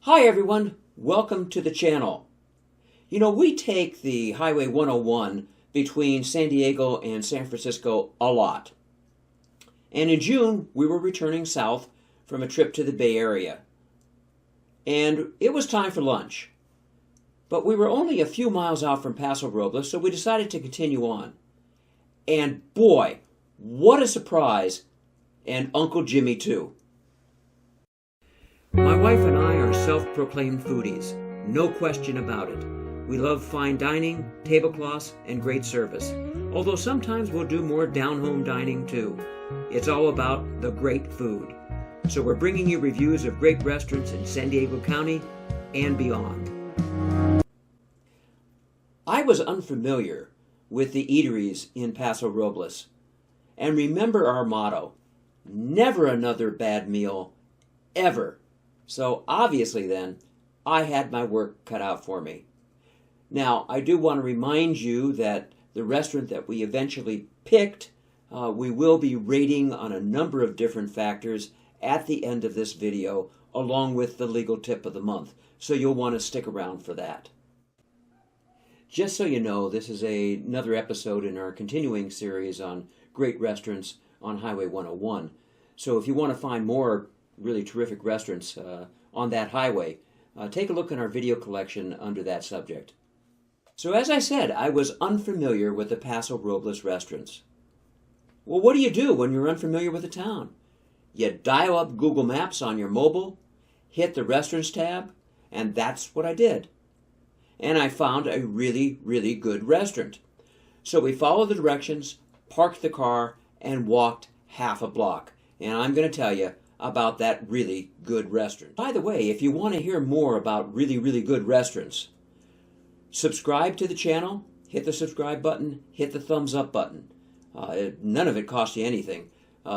Hi everyone, welcome to the channel. You know, we take the Highway 101 between San Diego and San Francisco a lot. And in June, we were returning south from a trip to the Bay Area. And it was time for lunch. But we were only a few miles out from Paso Robles, so we decided to continue on. And boy, what a surprise! And Uncle Jimmy too. My wife and I are self-proclaimed foodies, no question about it. We love fine dining, tablecloths, and great service, although sometimes we'll do more down-home dining too. It's all about the great food. So we're bringing you reviews of great restaurants in San Diego County and beyond. I was unfamiliar with the eateries in Paso Robles. And remember our motto, never another bad meal, ever. So obviously then, I had my work cut out for me. Now, I do want to remind you that the restaurant that we eventually picked, we will be rating on a number of different factors at the end of this video, along with the legal tip of the month. So you'll want to stick around for that. Just so you know, this is another episode in our continuing series on great restaurants on Highway 101. So if you want to find more really terrific restaurants on that highway, take a look in our video collection under that subject. So as I said, I was unfamiliar with the Paso Robles restaurants. Well, what do you do when you're unfamiliar with a town? You dial up Google Maps on your mobile, hit the Restaurants tab, and that's what I did. And I found a really, really good restaurant. So we followed the directions, parked the car, and walked half a block. And I'm going to tell you about that really good restaurant. By the way, if you want to hear more about really, really good restaurants, subscribe to the channel, hit the subscribe button, hit the thumbs up button. None of it costs you anything.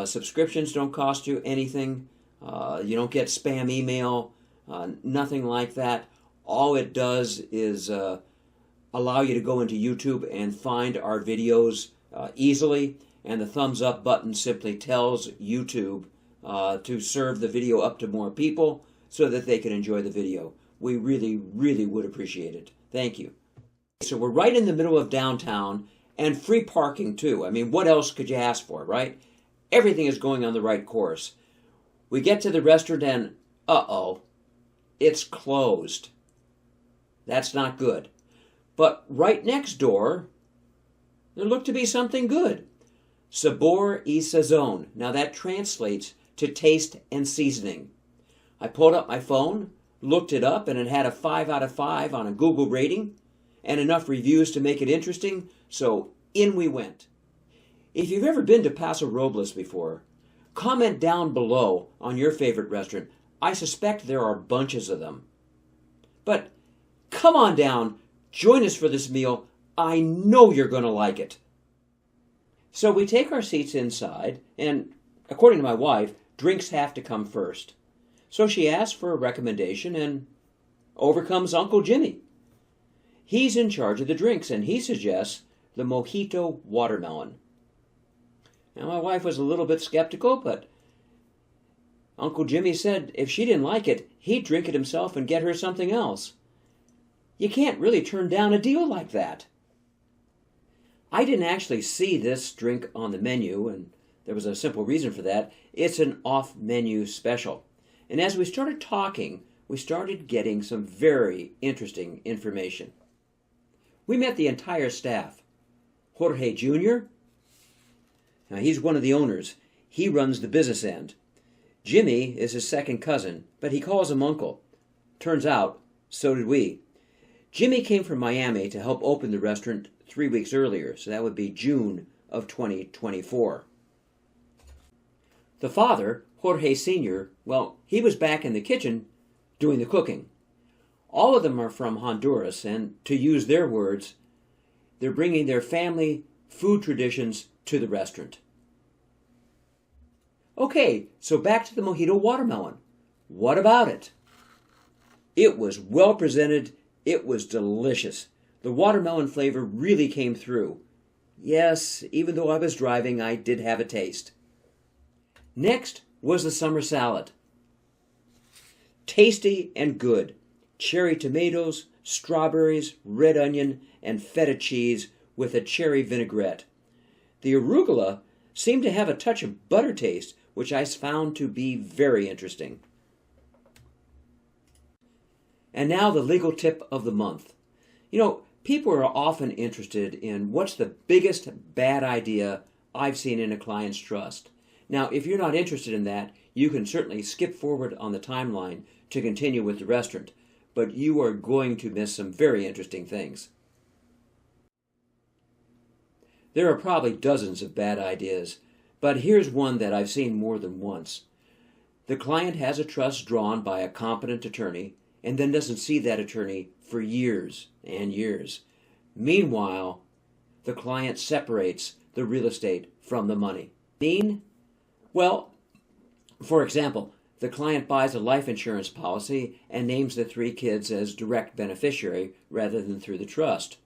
Subscriptions don't cost you anything. You don't get spam email, nothing like that. All it does is allow you to go into YouTube and find our videos easily, and the thumbs up button simply tells YouTube to serve the video up to more people so that they can enjoy the video. We really, really would appreciate it. Thank you. So we're right in the middle of downtown and free parking too. I mean, what else could you ask for, right? Everything is going on the right course. We get to the restaurant and, uh-oh, it's closed. That's not good. But right next door, there looked to be something good. Sabor y Sazon. Now that translates to taste and seasoning. I pulled up my phone, looked it up, and it had a 5 out of 5 on a Google rating and enough reviews to make it interesting, so in we went. If you've ever been to Paso Robles before, comment down below on your favorite restaurant. I suspect there are bunches of them. But come on down, join us for this meal. I know you're going to like it. So we take our seats inside, and according to my wife, drinks have to come first. So she asks for a recommendation, and over comes Uncle Jimmy. He's in charge of the drinks, and he suggests the Mojito Watermelon. Now, my wife was a little bit skeptical, but Uncle Jimmy said if she didn't like it, he'd drink it himself and get her something else. You can't really turn down a deal like that. I didn't actually see this drink on the menu, and there was a simple reason for that. It's an off-menu special. And as we started talking, we started getting some very interesting information. We met the entire staff. Jorge Jr., now he's one of the owners. He runs the business end. Jimmy is his second cousin, but he calls him Uncle. Turns out, so did we. Jimmy came from Miami to help open the restaurant 3 weeks earlier, so that would be June of 2024. The father, Jorge Sr., well, he was back in the kitchen doing the cooking. All of them are from Honduras, and to use their words, they're bringing their family food traditions to the restaurant. Okay, so back to the Mojito Watermelon. What about it? It was well presented. It was delicious. The watermelon flavor really came through. Yes, even though I was driving, I did have a taste. Next was the summer salad. tasty and good. Cherry tomatoes, strawberries, red onion, and feta cheese with a cherry vinaigrette. The arugula seemed to have a touch of butter taste, which I found to be very interesting. And now the legal tip of the month. People are often interested in what's the biggest bad idea I've seen in a client's trust. Now, if you're not interested in that, you can certainly skip forward on the timeline to continue with the restaurant, but you are going to miss some very interesting things. There are probably dozens of bad ideas, but here's one that I've seen more than once. The client has a trust drawn by a competent attorney and then doesn't see that attorney for years and years. Meanwhile, the client separates the real estate from the money. Well, for example, the client buys a life insurance policy and names the 3 kids as direct beneficiary rather than through the trust.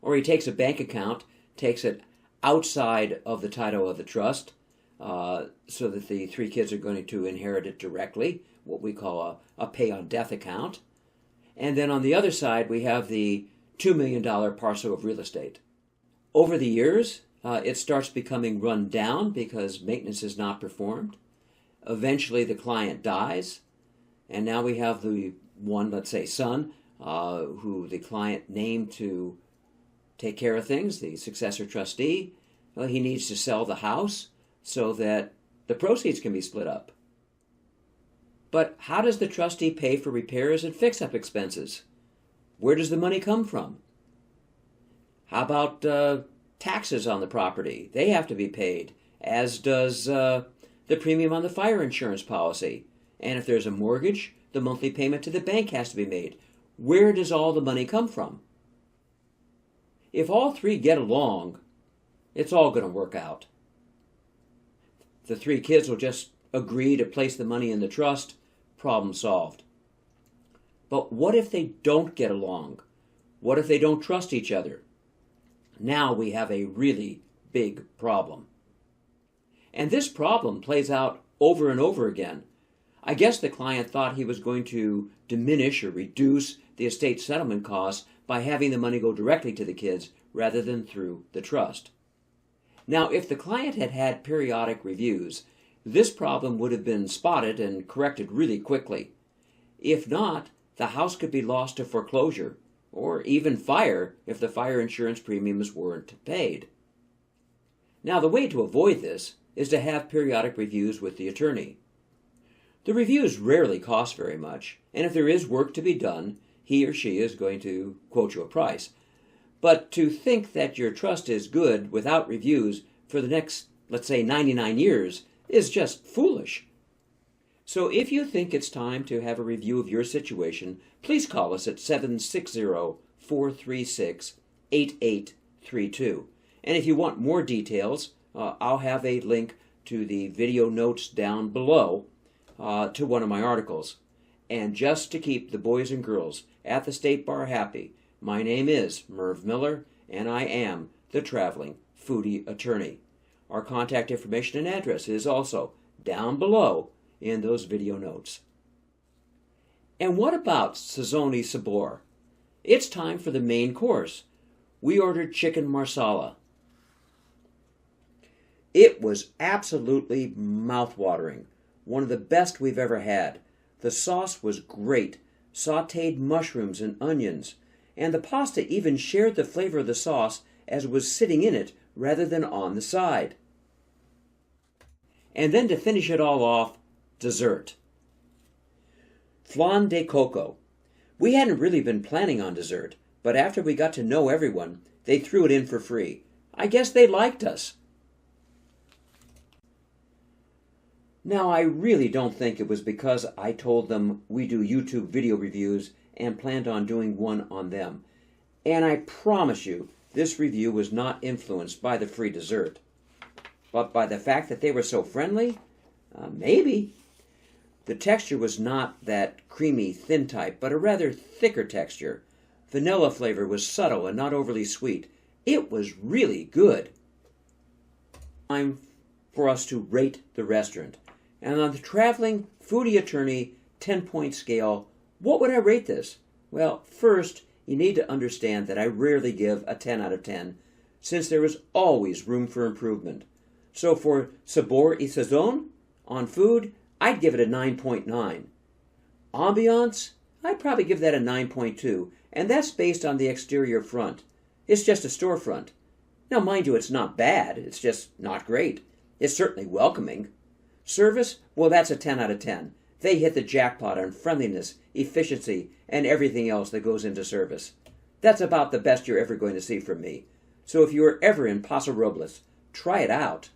Or he takes a bank account, takes it outside of the title of the trust, so that the 3 kids are going to inherit it directly, what we call a pay-on-death account. And then on the other side, we have the $2 million parcel of real estate. Over the years, it starts becoming run down because maintenance is not performed. Eventually, the client dies, and now we have the one, let's say, son, who the client named to take care of things, the successor trustee. Well, he needs to sell the house so that the proceeds can be split up. But how does the trustee pay for repairs and fix-up expenses? Where does the money come from? How about taxes on the property? They have to be paid, as does the premium on the fire insurance policy. And if there's a mortgage, the monthly payment to the bank has to be made. Where does all the money come from? If all 3 get along, it's all going to work out. The 3 kids will just agree to place the money in the trust, problem solved. But what if they don't get along? What if they don't trust each other? Now we have a really big problem. And this problem plays out over and over again. I guess the client thought he was going to diminish or reduce the estate settlement costs by having the money go directly to the kids rather than through the trust. Now, if the client had had periodic reviews, this problem would have been spotted and corrected really quickly. If not, the house could be lost to foreclosure or even fire if the fire insurance premiums weren't paid. Now, the way to avoid this is to have periodic reviews with the attorney. The reviews rarely cost very much, and if there is work to be done, he or she is going to quote you a price. But to think that your trust is good without reviews for the next, let's say, 99 years is just foolish. So if you think it's time to have a review of your situation, please call us at 760-436-8832. And if you want more details, I'll have a link to the video notes down below to one of my articles. And just to keep the boys and girls at the State Bar happy, my name is Merv Miller, and I am the Traveling Foodie Attorney. Our contact information and address is also down below in those video notes. And what about Sazoni Sabor? It's time for the main course. We ordered chicken marsala. It was absolutely mouth-watering, one of the best we've ever had. The sauce was great, sautéed mushrooms and onions, and the pasta even shared the flavor of the sauce as it was sitting in it rather than on the side. And then to finish it all off, dessert. Flan de coco. We hadn't really been planning on dessert, but after we got to know everyone, they threw it in for free. I guess they liked us. Now, I really don't think it was because I told them we do YouTube video reviews and planned on doing one on them. And I promise you, this review was not influenced by the free dessert. But by the fact that they were so friendly? Maybe. The texture was not that creamy, thin type, but a rather thicker texture. Vanilla flavor was subtle and not overly sweet. It was really good. Time for us to rate the restaurant. And on the Traveling Foodie Attorney 10-point scale, what would I rate this? Well, first, you need to understand that I rarely give a 10 out of 10, since there is always room for improvement. So for sabor y sazon, on food, I'd give it a 9.9. Ambiance, I'd probably give that a 9.2, and that's based on the exterior front. It's just a storefront. Now, mind you, it's not bad, it's just not great. It's certainly welcoming. Service, well, that's a 10 out of 10. They hit the jackpot on friendliness, efficiency, and everything else that goes into service. That's about the best you're ever going to see from me. So if you are ever in Paso Robles, try it out.